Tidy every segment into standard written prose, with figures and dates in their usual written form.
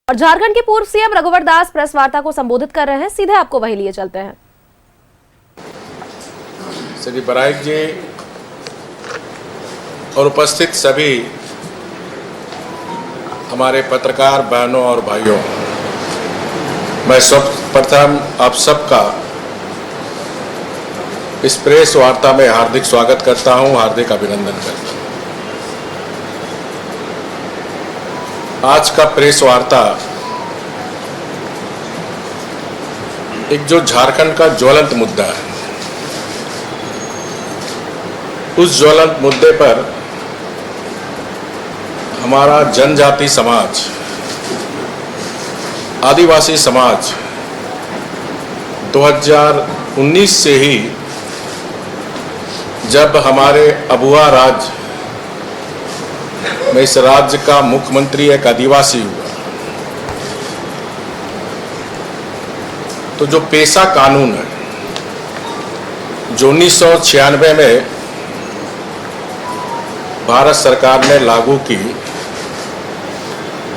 और झारखंड के पूर्व सीएम रघुवर दास प्रेस वार्ता को संबोधित कर रहे हैं, सीधे आपको वही लिए चलते हैं। श्री बराइक जी और उपस्थित सभी हमारे पत्रकार बहनों और भाइयों, मैं सर्वप्रथम आप सबका इस प्रेस वार्ता में हार्दिक स्वागत करता हूं, हार्दिक अभिनंदन करता हूं। आज का प्रेस वार्ता एक जो झारखंड का ज्वलंत मुद्दा है, उस ज्वलंत मुद्दे पर हमारा जनजाति समाज, आदिवासी समाज 2019 से ही, जब हमारे अबुआ राज्य में इस राज्य का मुख्यमंत्री एक आदिवासी हुआ, तो जो पेशा कानून है जो 1996 में भारत सरकार ने लागू की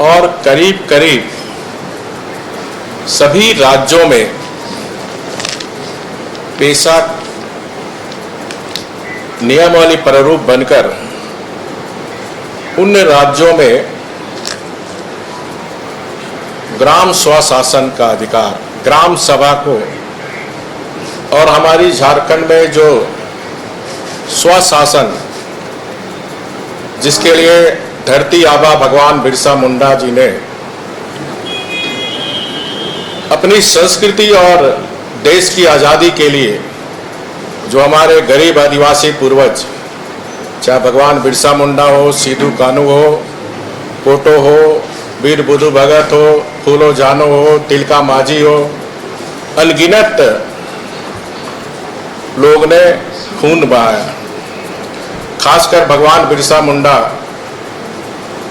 और करीब करीब सभी राज्यों में पेशा नियमावली प्रारूप बनकर उन राज्यों में ग्राम स्वशासन का अधिकार, ग्राम सभा को, और हमारी झारखंड में जो स्वशासन, जिसके लिए धरती आबा भगवान बिरसा मुंडा जी ने अपनी संस्कृति और देश की आज़ादी के लिए, जो हमारे गरीब आदिवासी पूर्वज, चाहे भगवान बिरसा मुंडा हो, सिद्धू कानू हो, पोटो हो, वीर बुधु भगत हो, फूलो जानो हो, तिलका माझी हो, अनगिनत लोग ने खून बहाया। खासकर भगवान बिरसा मुंडा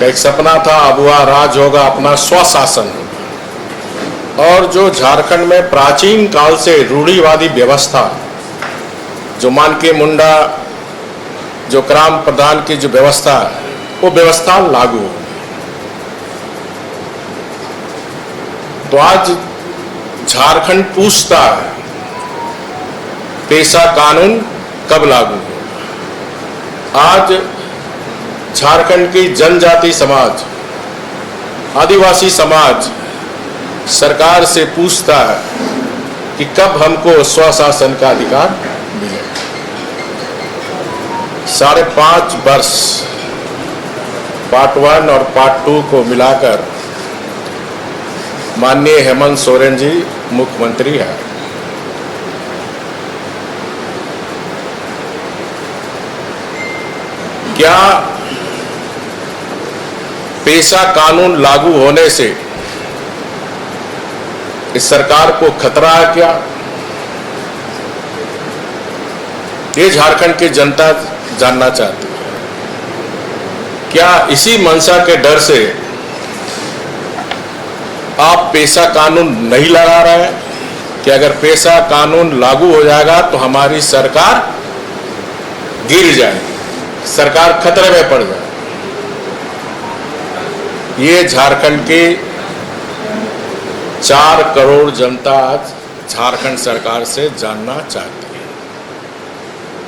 का एक सपना था, अबुआ राज होगा, अपना स्वशासन होगा। और जो झारखंड में प्राचीन काल से रूढ़िवादी व्यवस्था, जो मानके मुंडा, जो ग्राम प्रधान की जो व्यवस्था, वो व्यवस्था लागू हो। तो आज झारखंड पूछता है, पेशा कानून कब लागू हो। आज झारखंड की जनजाति समाज, आदिवासी समाज सरकार से पूछता है कि कब हमको स्वशासन का अधिकार मिले। 5.5 वर्ष पार्ट 1 और पार्ट 2 को मिलाकर माननीय हेमंत सोरेन जी मुख्यमंत्री है। क्या पेशा कानून लागू होने से इस सरकार को खतरा है? क्या ये झारखंड की जनता जानना चाहती है। क्या इसी मंशा के डर से आप पेशा कानून नहीं लगा रहे हैं कि अगर पेशा कानून लागू हो जाएगा तो हमारी सरकार गिर जाएगी, सरकार खतरे में पड़ जाए? ये झारखंड की 4 करोड़ जनता आज झारखंड सरकार से जानना चाहती है।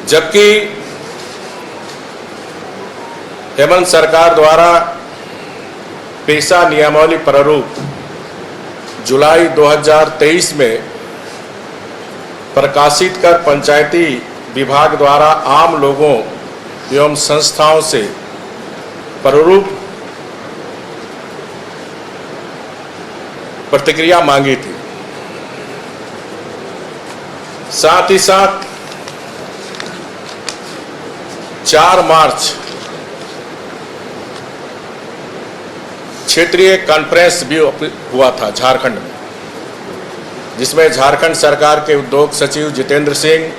जबकि हेमंत सरकार द्वारा पेशा नियमावली प्रारूप जुलाई 2023 में प्रकाशित कर पंचायती विभाग द्वारा आम लोगों एवं संस्थाओं से प्रारूप प्रतिक्रिया मांगी थी। साथ ही साथ 4 मार्च क्षेत्रीय कॉन्फ्रेंस भी हुआ था झारखंड में, जिसमें झारखंड सरकार के उद्योग सचिव जितेंद्र सिंह,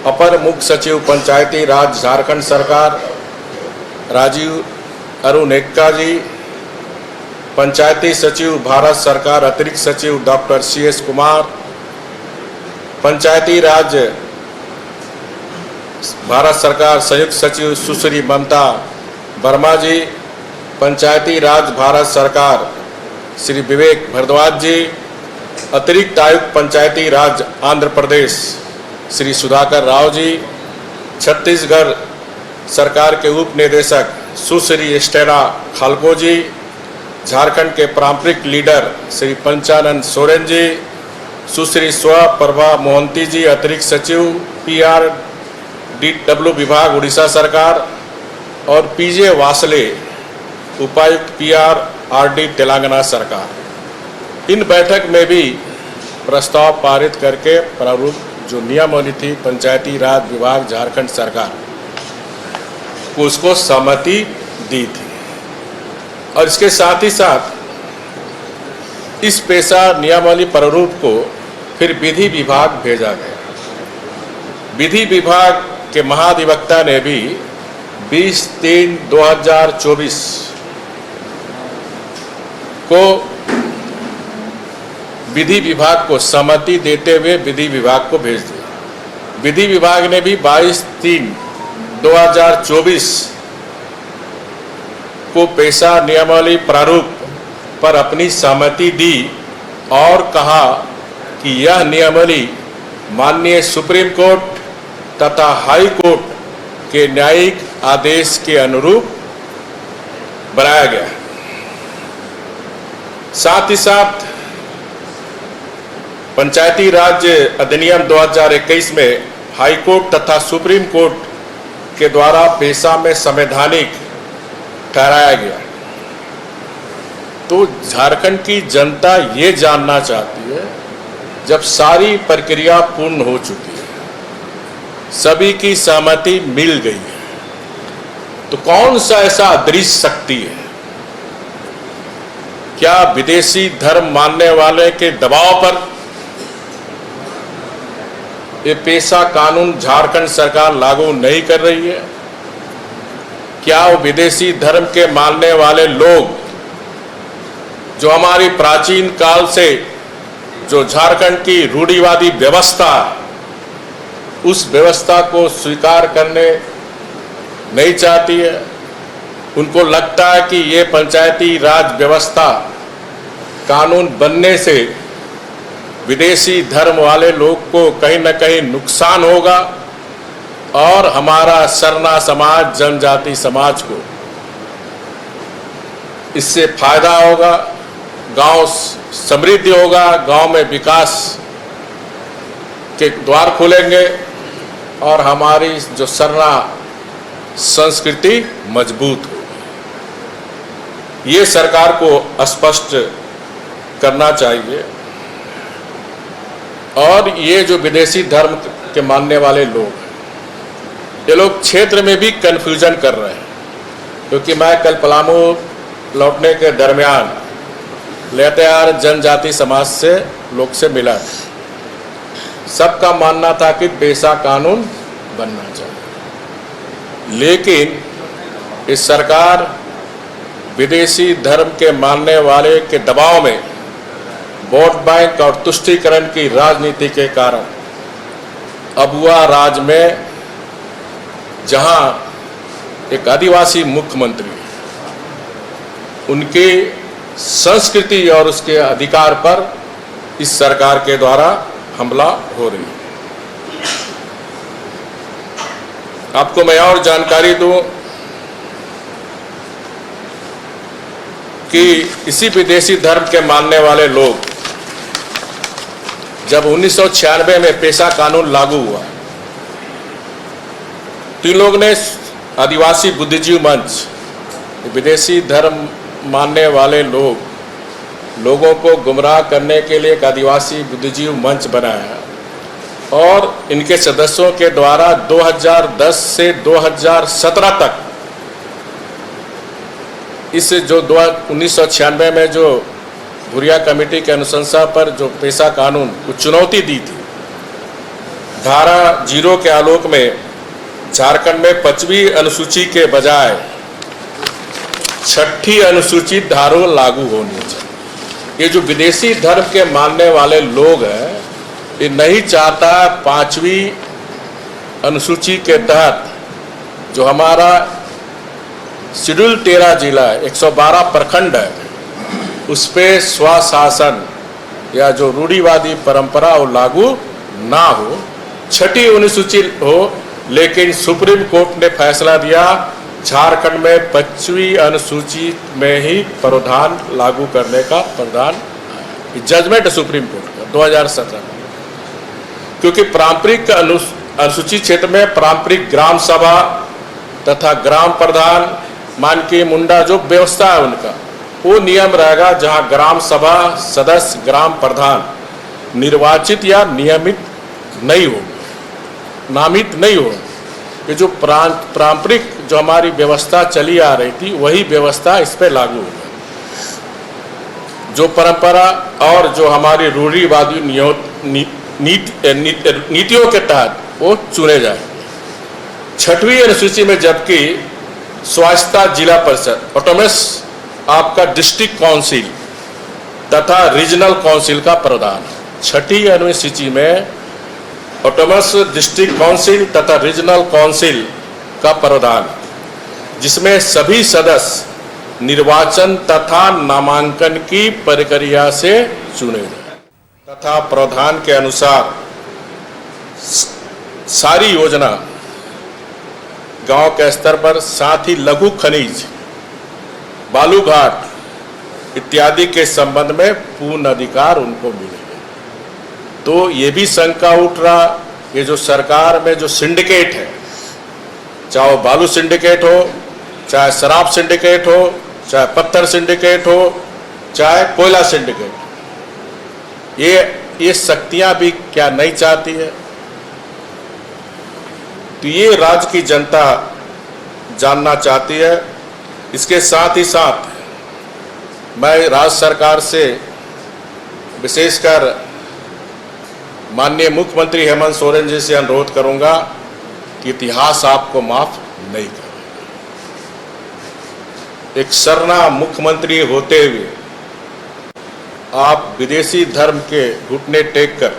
अपर मुख्य सचिव पंचायती राज झारखंड सरकार राजीव अरुण एक्का जी, पंचायती सचिव भारत सरकार अतिरिक्त सचिव डॉक्टर CS कुमार, पंचायती राज भारत सरकार संयुक्त सचिव सुश्री ममता वर्मा जी, पंचायती राज भारत सरकार श्री विवेक भारद्वाज जी, अतिरिक्त आयुक्त पंचायती राज आंध्र प्रदेश श्री सुधाकर राव जी, छत्तीसगढ़ सरकार के उप निदेशक सुश्री स्टेरा खालको जी, झारखंड के पारंपरिक लीडर श्री पंचानंद सोरेन जी, सुश्री स्वप्रभा मोहंती जी, अतिरिक्त सचिव PRDW विभाग उड़ीसा सरकार, और PJ वासले, उपायुक्त PRRD तेलंगाना सरकार। इन बैठक में भी प्रस्ताव पारित करके प्रारूप जो नियमावली थी पंचायती राज विभाग झारखंड सरकार को उसको सहमति दी थी। और इसके साथ ही साथ इस पेशा नियमावली प्रारूप को फिर विधि विभाग भेजा गया। विधि विभाग के महाधिवक्ता ने भी 20/3/2024 को विधि विभाग को सहमति देते हुए विधि विभाग को भेज दिया। विधि विभाग ने भी 22/3/2024 को पेशा नियमावली प्रारूप पर अपनी सहमति दी और कहा कि यह नियमावली माननीय सुप्रीम कोर्ट तथा हाई कोर्ट के न्यायिक आदेश के अनुरूप बनाया गया। साथ ही साथ पंचायती राज अधिनियम 2021 में हाई कोर्ट तथा सुप्रीम कोर्ट के द्वारा पेशा में संवैधानिक ठहराया गया। तो झारखंड की जनता ये जानना चाहती है, जब सारी प्रक्रिया पूर्ण हो चुकी है, सभी की सहमति मिल गई है, तो कौन सा ऐसा अदृश्य शक्ति है? क्या विदेशी धर्म मानने वाले के दबाव पर ये पेशा कानून झारखंड सरकार लागू नहीं कर रही है? क्या वो विदेशी धर्म के मानने वाले लोग जो हमारी प्राचीन काल से जो झारखंड की रूढ़िवादी व्यवस्था, उस व्यवस्था को स्वीकार करने नहीं चाहती है? उनको लगता है कि ये पंचायती राज व्यवस्था कानून बनने से विदेशी धर्म वाले लोग को कहीं न कहीं नुकसान होगा और हमारा सरना समाज, जनजाति समाज को इससे फायदा होगा, गांव समृद्ध होगा, गांव में विकास के द्वार खुलेंगे और हमारी जो सरना संस्कृति मजबूत होगी। ये सरकार को स्पष्ट करना चाहिए। और ये जो विदेशी धर्म के मानने वाले लोग हैं, ये लोग क्षेत्र में भी कन्फ्यूजन कर रहे हैं। क्योंकि मैं कल पलामू लौटने के दरमियान लेतेहार जनजाति समाज से लोग से मिला था। सबका मानना था कि पेशा कानून बनना चाहिए, लेकिन इस सरकार विदेशी धर्म के मानने वाले के दबाव में वोट बैंक और तुष्टीकरण की राजनीति के कारण अबुआ राज में, जहां एक आदिवासी मुख्यमंत्री, उनकी संस्कृति और उसके अधिकार पर इस सरकार के द्वारा हमला हो रही है। आपको मैं और जानकारी दूं कि इसी विदेशी धर्म के मानने वाले लोग जब 1996 में पेशा कानून लागू हुआ, तो इन लोग ने आदिवासी बुद्धिजीव मंच, विदेशी धर्म मानने वाले लोगों को गुमराह करने के लिए एक आदिवासी बुद्धिजीव मंच बनाया और इनके सदस्यों के द्वारा 2010 से 2017 तक इस जो 1996 में जो भुरिया कमेटी के अनुशंसा पर जो पेशा कानून को चुनौती दी थी, धारा 0 के आलोक में झारखंड में 5वीं अनुसूची के बजाय 6ठी अनुसूचित धारा लागू होनी चाहिए। ये जो विदेशी धर्म के मानने वाले लोग हैं, ये नहीं चाहता 5वीं अनुसूची के तहत जो हमारा शेड्यूल 13 जिला है, 112 प्रखंड है, उस पर स्वशासन या जो रूढ़िवादी परंपरा वो लागू ना हो, छठी अनुसूची हो। लेकिन सुप्रीम कोर्ट ने फैसला दिया झारखंड में 25वीं अनुसूची में ही प्रावधान लागू करने का प्रावधान, जजमेंट सुप्रीम कोर्ट का 2017 में। क्योंकि पारंपरिक अनुसूची क्षेत्र में पारंपरिक ग्राम सभा तथा ग्राम प्रधान मान के मुंडा जो व्यवस्था है उनका वो नियम रहेगा, जहां ग्राम सभा सदस्य ग्राम प्रधान निर्वाचित या नियमित नहीं हो, नामित नहीं हो। ये जो पारंपरिक जो हमारी व्यवस्था चली आ रही थी वही व्यवस्था इस पर लागू होगा। जो परंपरा और जो हमारी रूढ़िवादी नीतियों के तहत वो चुने जाएंगे। छठवीं अनुसूची में जबकि स्वायत्तता जिला परिषद ऑटोनमस आपका डिस्ट्रिक्ट काउंसिल तथा रीजनल काउंसिल का प्रावधान, छठी अनुसूची में ऑटोनमस डिस्ट्रिक्ट काउंसिल तथा रीजनल काउंसिल का प्रावधान, जिसमें सभी सदस्य निर्वाचन तथा नामांकन की प्रक्रिया से चुने जाए तथा प्रावधान के अनुसार सारी योजना गांव के स्तर पर, साथ ही लघु खनिज बालू घाट इत्यादि के संबंध में पूर्ण अधिकार उनको मिलेंगे। तो ये भी शंका उठ रहा, ये जो सरकार में जो सिंडिकेट है, चाहे वो बालू सिंडिकेट हो, चाहे शराब सिंडिकेट हो, चाहे पत्थर सिंडिकेट हो, चाहे कोयला सिंडिकेट, ये शक्तियां भी क्या नहीं चाहती है? तो ये राज्य की जनता जानना चाहती है। इसके साथ ही साथ मैं राज्य सरकार से विशेषकर माननीय मुख्यमंत्री हेमंत सोरेन जी से अनुरोध करूंगा कि इतिहास आपको माफ नहीं करेगा। एक सरना मुख्यमंत्री होते हुए आप विदेशी धर्म के घुटने टेक कर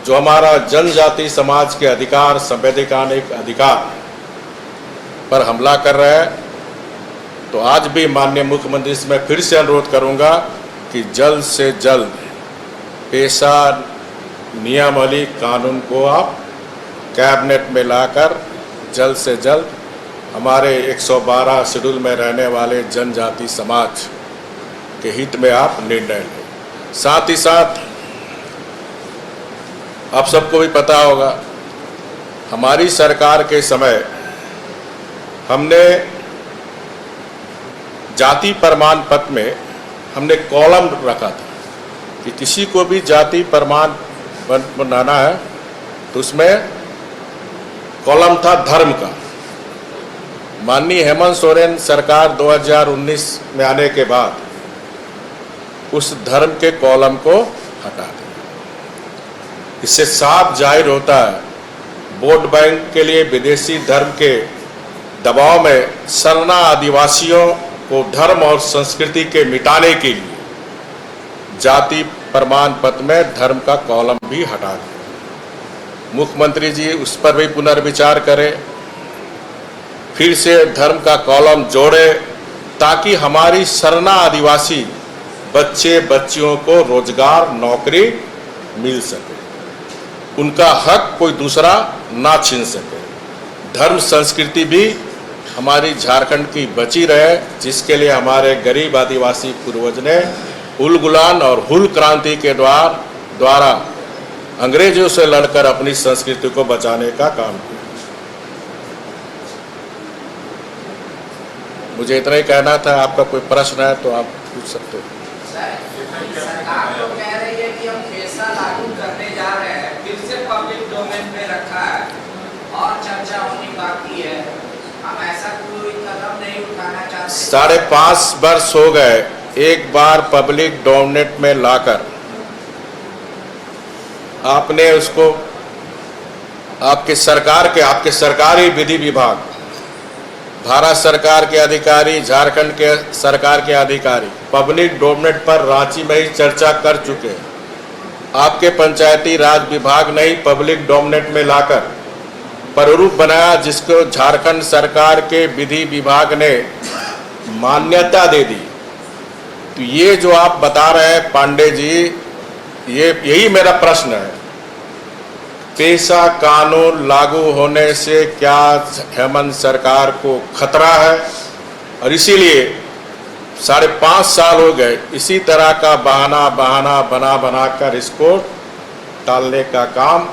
जो हमारा जनजाति समाज के अधिकार, संवैधानिक अधिकार पर हमला कर रहा है, तो आज भी माननीय मुख्यमंत्री से मैं फिर से अनुरोध करूंगा कि जल्द से जल्द पेशा नियमावली कानून को आप कैबिनेट में लाकर जल्द से जल्द हमारे 112 शेड्यूल में रहने वाले जनजाति समाज के हित में आप निर्णय लें। साथ ही साथ आप सबको भी पता होगा, हमारी सरकार के समय हमने जाति प्रमाण पत्र में हमने कॉलम रखा था कि किसी को भी जाति प्रमाण बनाना है तो उसमें कॉलम था धर्म का। माननीय हेमंत सोरेन सरकार 2019 में आने के बाद उस धर्म के कॉलम को हटा दिया। इससे साफ जाहिर होता है वोट बैंक के लिए विदेशी धर्म के दबाव में सरना आदिवासियों को धर्म और संस्कृति के मिटाने के लिए जाति प्रमाण पत्र में धर्म का कॉलम भी हटा दिया। मुख्यमंत्री जी उस पर भी पुनर्विचार करें, फिर से धर्म का कॉलम जोड़े ताकि हमारी सरना आदिवासी बच्चे बच्चियों को रोजगार नौकरी मिल सके, उनका हक कोई दूसरा ना छीन सके, धर्म संस्कृति भी हमारी झारखंड की बची रहे, जिसके लिए हमारे गरीब आदिवासी पूर्वज ने हुल गुलान और हुल क्रांति के द्वारा अंग्रेजों से लड़कर अपनी संस्कृति को बचाने का काम किया। मुझे इतना ही कहना था। आपका कोई प्रश्न है तो आप पूछ सकते हो। सरकार तो कह रही है कि हम पेशा लागू करने जा रहे हैं, फिर से पब्लिक डोमेन में रखा है और चर्चा होनी बाकी है। हम ऐसा कोई कदम नहीं उठाना चाहते। 5.5 वर्ष हो गए एक बार पब्लिक डोमेन में लाकर आपने उसको आपके सरकारी विधि विभाग, भारत सरकार के अधिकारी, झारखंड के सरकार के अधिकारी पब्लिक डोमेन पर रांची में ही चर्चा कर चुके हैं। आपके पंचायती राज विभाग ने ही पब्लिक डोमेन में लाकर प्रारूप बनाया, जिसको झारखंड सरकार के विधि विभाग ने मान्यता दे दी तो ये जो आप बता रहे हैं पांडे जी, यही मेरा प्रश्न है। पेशा कानून लागू होने से क्या हेमंत सरकार को खतरा है? और इसीलिए 5.5 साल हो गए इसी तरह का बहाना बना कर इसको टालने का काम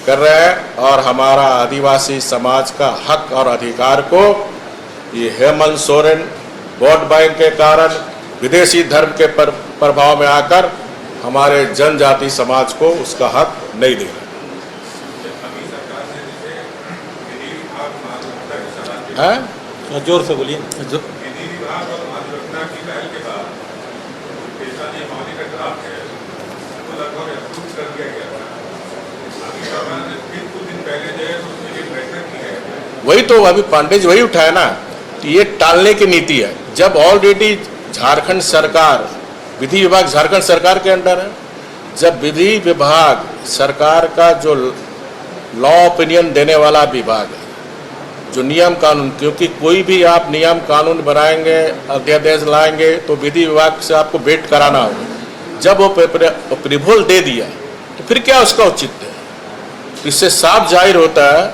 कर रहे हैं। और हमारा आदिवासी समाज का हक और अधिकार को ये हेमंत सोरेन वोट बैंक के कारण, विदेशी धर्म के प्रभाव में आकर हमारे जनजाति समाज को उसका हक नहीं दे रहे हैं। जोर से बोलिए। वही तो अभी पांडे जी वही उठाया ना कि ये टालने की नीति है। जब ऑलरेडी झारखंड सरकार, विधि विभाग झारखंड सरकार के अंडर है, जब विधि विभाग सरकार का जो लॉ ओपिनियन देने वाला विभाग है, जो नियम कानून, क्योंकि कोई भी आप नियम कानून बनाएंगे, अध्यादेश लाएंगे तो विधि विभाग से आपको वेट कराना होगा। जब वो अप्रूवल दे दिया तो फिर क्या उसका औचित्य है? इससे साफ जाहिर होता है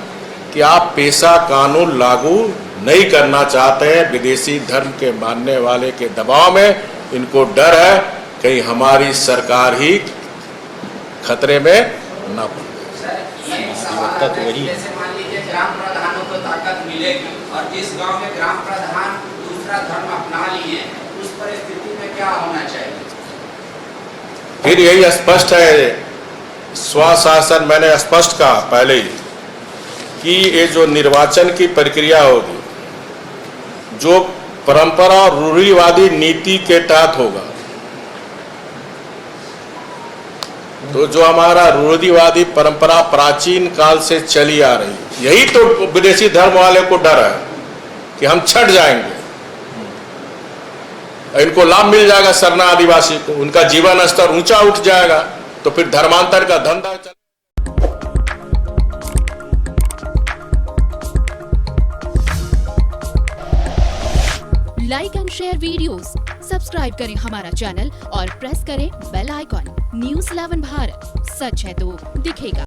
कि आप पेशा कानून लागू नहीं करना चाहते हैं। विदेशी धर्म के मानने वाले के दबाव में इनको डर है कहीं हमारी सरकार ही खतरे में ना पड़े। तो वही जैसे मान लीजिए ग्राम प्रधानों को ताकत मिलेगी और जिस गांव में ग्राम प्रधान दूसरा धर्म अपना लिए उस परिस्थिति में क्या होना चाहिए? फिर यही स्पष्ट है, स्वशासन मैंने स्पष्ट कहा पहले ही कि ये जो निर्वाचन की प्रक्रिया होगी जो परंपरा और रूढ़िवादी नीति के तहत होगा, तो जो हमारा रूढ़िवादी परंपरा प्राचीन काल से चली आ रही, यही तो विदेशी धर्म वाले को डर है कि हम छट जाएंगे, इनको लाभ मिल जाएगा सरना आदिवासी को, उनका जीवन स्तर ऊंचा उठ जाएगा, तो फिर धर्मांतर का धंधा चल। Like and share videos, subscribe करें हमारा चैनल और प्रेस करें बेल आइकॉन। न्यूज़ 11 भारत, सच है तो दिखेगा।